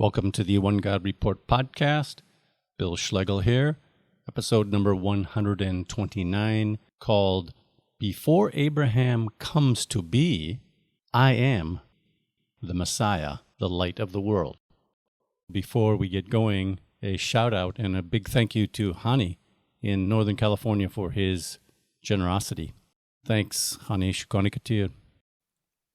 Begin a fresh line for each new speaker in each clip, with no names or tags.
Welcome to the One God Report podcast. Bill Schlegel here, episode number 129, called Before Abraham Comes to Be, I Am the Messiah, the Light of the World. Before we get going, a shout out and a big thank you to Hani in Northern California for his generosity. Thanks, Hani. Shukonika to you.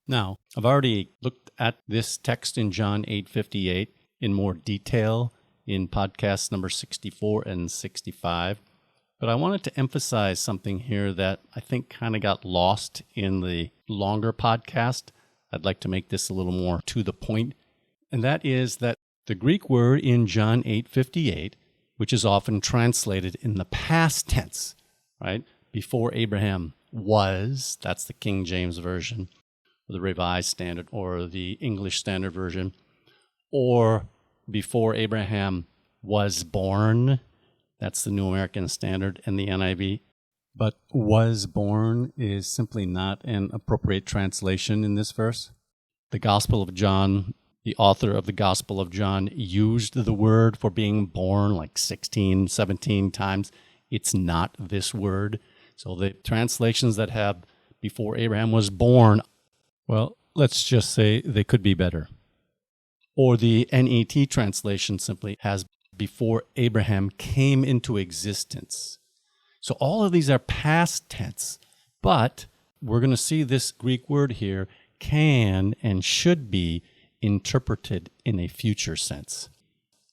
Now, I've already looked at this text in John 8:58 in more detail in podcasts number 64 and 65, but I wanted to emphasize something here that I think kind of got lost in the longer podcast. I'd like to make this a little more to the point, and that is that the Greek word in John 8:58, which is often translated in the past tense, right? Before Abraham was, that's the King James Version, the Revised Standard, or the English Standard Version, or before Abraham was born, that's the New American Standard and the NIV. But was born is simply not an appropriate translation in this verse. The Gospel of John, the author of the Gospel of John, used the word for being born like 16, 17 times. It's not this word. So the translations that have before Abraham was born, well, let's just say they could be better. Or the NET translation simply has before Abraham came into existence. So all of these are past tense, but we're going to see this Greek word here can and should be interpreted in a future sense.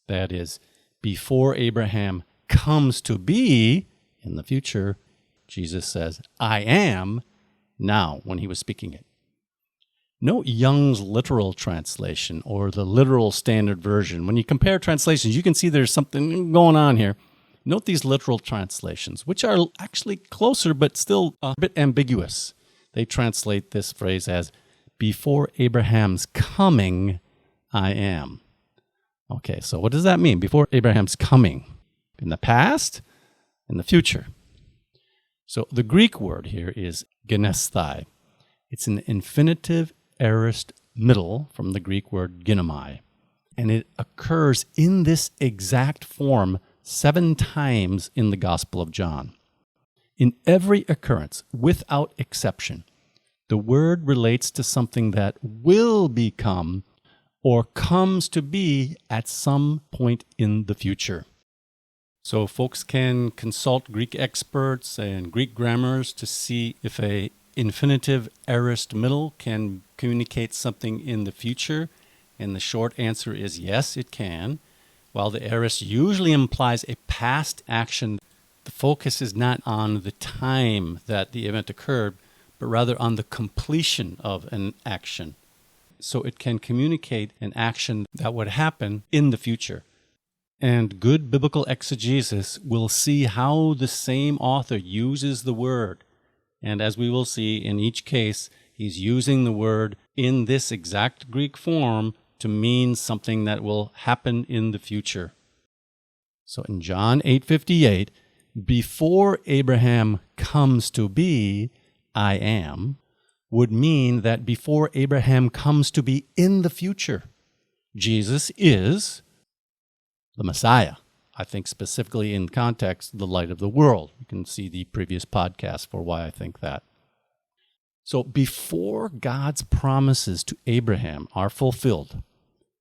That is, before Abraham comes to be in the future, Jesus says, I am now, when he was speaking it. Note Young's literal translation or the literal standard version. When you compare translations, you can see there's something going on here. Note these literal translations, which are actually closer but still a bit ambiguous. They translate this phrase as, before Abraham's coming, I am. Okay, so what does that mean? Before Abraham's coming? In the past? In the future? So the Greek word here is genesthai. It's an infinitive aorist middle from the Greek word ginomai, and it occurs in this exact form 7 times in the Gospel of John. In every occurrence, without exception, the word relates to something that will become or comes to be at some point in the future. So folks can consult Greek experts and Greek grammars to see if a infinitive aorist middle can communicate something in the future, and the short answer is yes, it can. While the aorist usually implies a past action, the focus is not on the time that the event occurred, but rather on the completion of an action. So it can communicate an action that would happen in the future. And good biblical exegesis will see how the same author uses the word. And as we will see in each case, he's using the word in this exact Greek form to mean something that will happen in the future. So in John 8:58, before Abraham comes to be, I am, would mean that before Abraham comes to be in the future, Jesus is the Messiah. I think specifically in context, the light of the world. You can see the previous podcast for why I think that. So before God's promises to Abraham are fulfilled,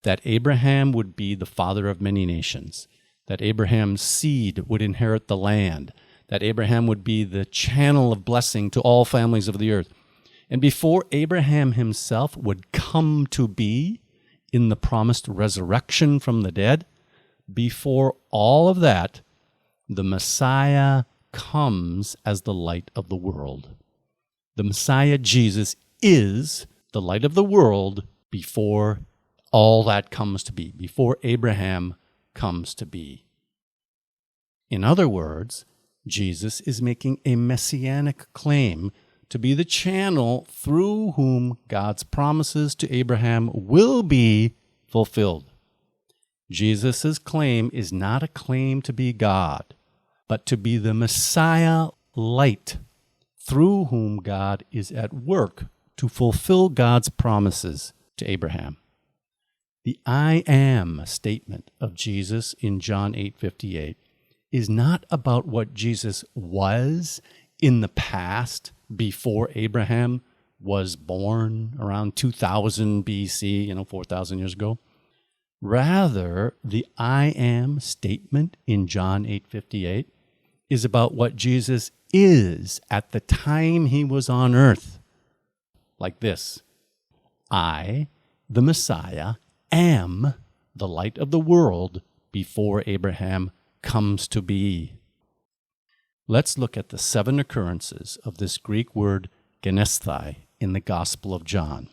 that Abraham would be the father of many nations, that Abraham's seed would inherit the land, that Abraham would be the channel of blessing to all families of the earth, and before Abraham himself would come to be in the promised resurrection from the dead, before all of that, the Messiah comes as the light of the world. The Messiah, Jesus, is the light of the world before all that comes to be, before Abraham comes to be. In other words, Jesus is making a messianic claim to be the channel through whom God's promises to Abraham will be fulfilled. Jesus' claim is not a claim to be God, but to be the Messiah light through whom God is at work to fulfill God's promises to Abraham. The I am statement of Jesus in John 8:58 is not about what Jesus was in the past before Abraham was born around 2000 BC, 4,000 years ago. Rather, the I am statement in John 8:58 is about what Jesus is at the time he was on earth. Like this: I, the Messiah, am the light of the world before Abraham comes to be. Let's look at the 7 occurrences of this Greek word genésthαι in the Gospel of John.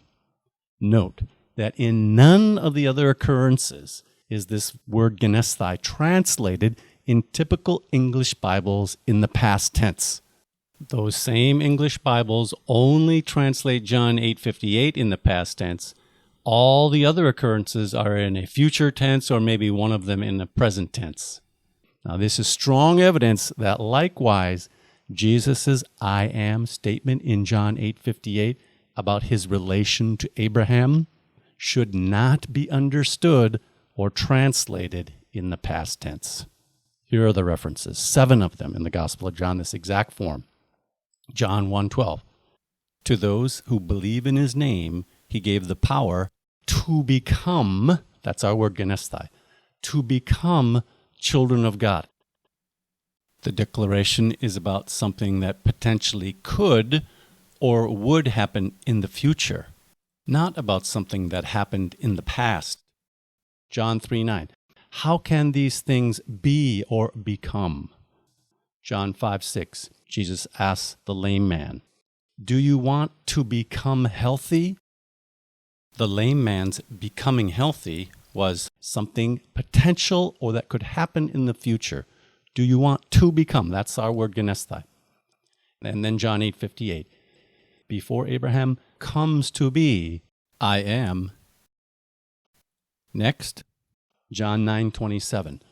Note that in none of the other occurrences is this word genésthαι translated in typical English Bibles in the past tense. Those same English Bibles only translate John 8:58 in the past tense. All the other occurrences are in a future tense, or maybe one of them in the present tense. Now, this is strong evidence that likewise, Jesus' I am statement in John 8:58 about his relation to Abraham should not be understood or translated in the past tense. Here are the references, 7 of them in the Gospel of John, this exact form. John 1:12. To those who believe in his name, he gave the power to become, that's our word genesthai, to become children of God. The declaration is about something that potentially could or would happen in the future, not about something that happened in the past. John 3:9. How can these things be or become? John 5:6. Jesus asks the lame man, do you want to become healthy? The lame man's becoming healthy was something potential or that could happen in the future. Do you want to become? That's our word genesthai. And then John 8:58. Before Abraham comes to be, I am. Next, John 9:27.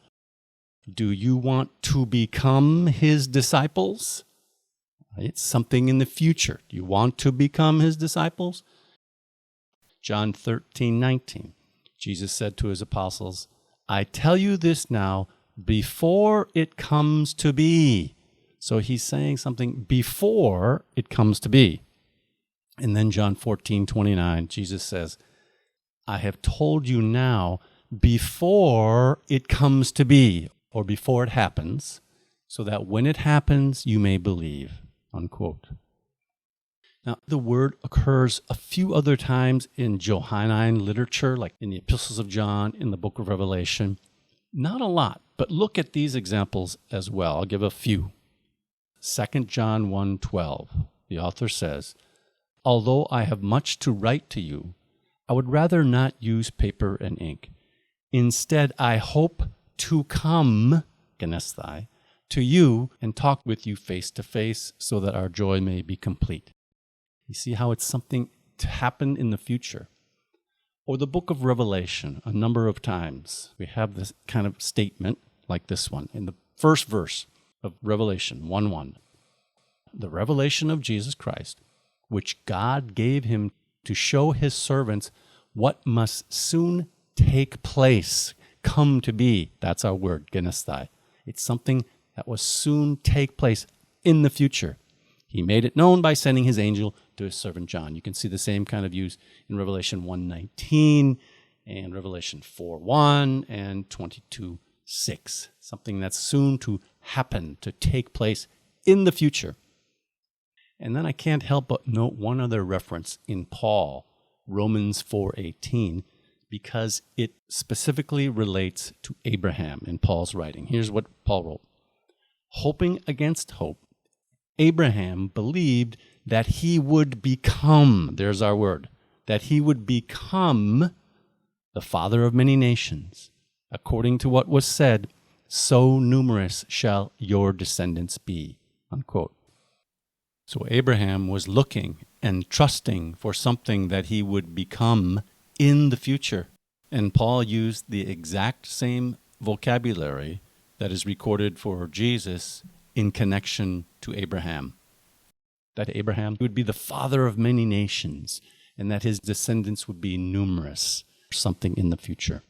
Do you want to become his disciples? It's something in the future. Do you want to become his disciples? John 13:19. Jesus said to his apostles, I tell you this now before it comes to be. So he's saying something before it comes to be. And then John 14:29, Jesus says, I have told you now before it comes to be, or before it happens, so that when it happens, you may believe, unquote. Now, the word occurs a few other times in Johannine literature, like in the epistles of John, in the book of Revelation. Not a lot, but look at these examples as well. I'll give a few. 2 John 1:12, the author says, although I have much to write to you, I would rather not use paper and ink. Instead, I hope to come, genesthai, to you and talk with you face to face so that our joy may be complete. You see how it's something to happen in the future. Or the book of Revelation, a number of times, we have this kind of statement like this one in the first verse of Revelation 1:1. The revelation of Jesus Christ, which God gave him to show his servants what must soon take place, come to be. That's our word, genesthai. It's something that will soon take place in the future. He made it known by sending his angel to his servant John. You can see the same kind of use in Revelation 1:19 and Revelation 4:1 and 22:6. Something that's soon to happen, to take place in the future. And then I can't help but note one other reference in Paul, Romans 4:18, because it specifically relates to Abraham in Paul's writing. Here's what Paul wrote. Hoping against hope, Abraham believed that he would become, there's our word, that he would become the father of many nations. According to what was said, so numerous shall your descendants be, unquote. So Abraham was looking and trusting for something that he would become in the future. And Paul used the exact same vocabulary that is recorded for Jesus in connection to Abraham. That Abraham would be the father of many nations and that his descendants would be numerous. something in the future.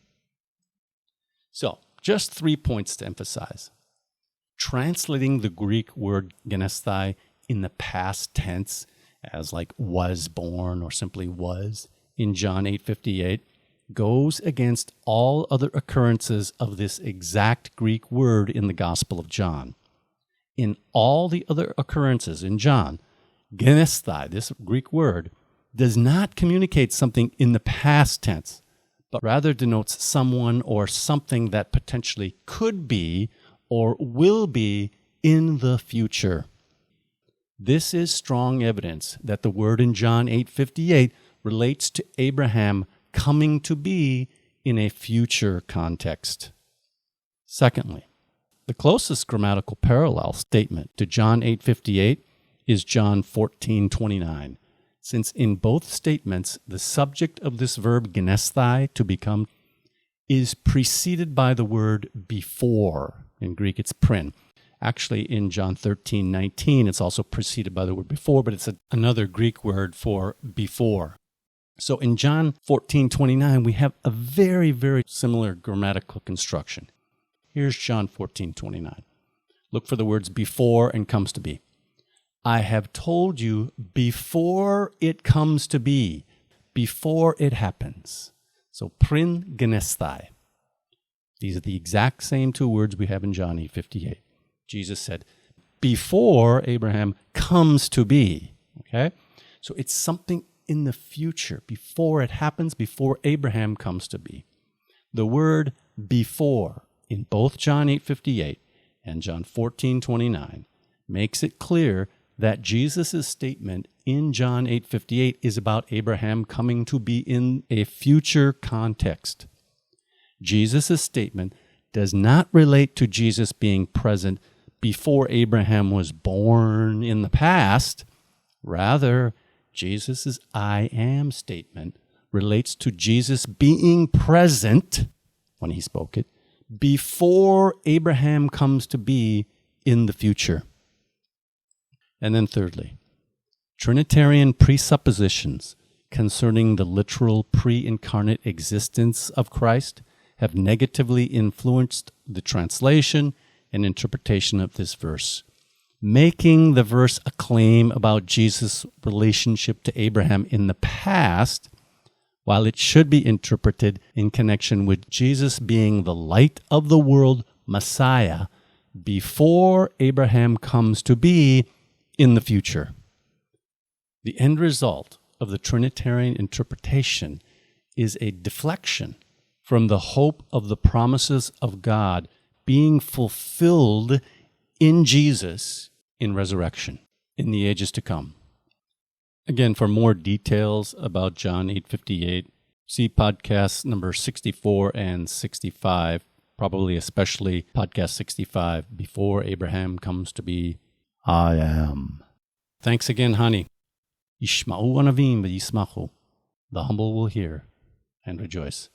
So, just 3 points to emphasize. Translating the Greek word genesthai in the past tense as like was born or simply was in John 8:58 goes against all other occurrences of this exact Greek word in the Gospel of John. In all the other occurrences in John, genesthai, this Greek word, does not communicate something in the past tense, but rather denotes someone or something that potentially could be or will be in the future. This is strong evidence that the word in John 8:58 relates to Abraham coming to be in a future context. Secondly, the closest grammatical parallel statement to John 8:58 is John 14:29, since in both statements the subject of this verb genesthai, to become, is preceded by the word before. In Greek it's prin. Actually, in John 13:19, it's also preceded by the word before, but it's another Greek word for before. So in John 14:29, we have a very, very similar grammatical construction. Here's John 14:29. Look for the words before and comes to be. I have told you before it comes to be, before it happens. So prin genesthai. These are the exact same two words we have in John 8:58. Jesus said, before Abraham comes to be. Okay? So it's something in the future, before it happens, before Abraham comes to be. The word before in both John 8:58 and John 14:29 makes it clear that Jesus' statement in John 8:58 is about Abraham coming to be in a future context. Jesus' statement does not relate to Jesus being present before Abraham was born in the past. Rather, Jesus' I am statement relates to Jesus being present, when he spoke it, before Abraham comes to be in the future. And then thirdly, Trinitarian presuppositions concerning the literal pre-incarnate existence of Christ have negatively influenced the translation and interpretation of this verse, making the verse a claim about Jesus' relationship to Abraham in the past, while it should be interpreted in connection with Jesus being the light of the world Messiah before Abraham comes to be in the future. The end result of the Trinitarian interpretation is a deflection from the hope of the promises of God being fulfilled in Jesus in resurrection in the ages to come. Again, for more details about John 8:58, see podcasts number 64 and 65, probably especially podcast 65, Before Abraham Comes to Be, I Am. Thanks again, honey. Yishma'u anavim v'yismachu. The humble will hear and rejoice.